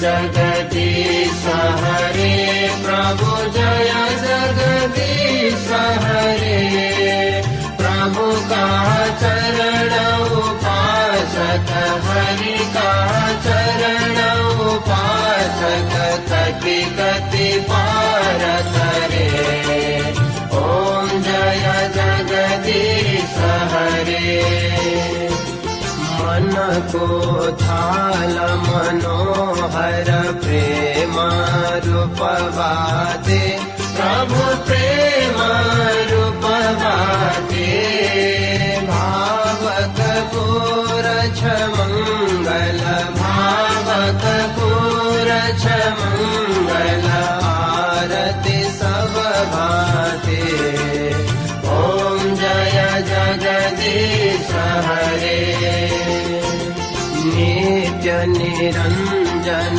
जगदीश हरे प्रभु जय जगदीश हरे प्रभु का चरण उपासक हरि का चरण उपासक कति कति पार करे ओम जय जगदीश हरे मन को थाल मनोहर प्रेम रूपवा दे प्रभु प्रेम रूपवा दे भावक पूरछ मंगल भावक पूरछ मंगल आरती सब भाते ओम जय जगदीश हरे नित्य निरंजन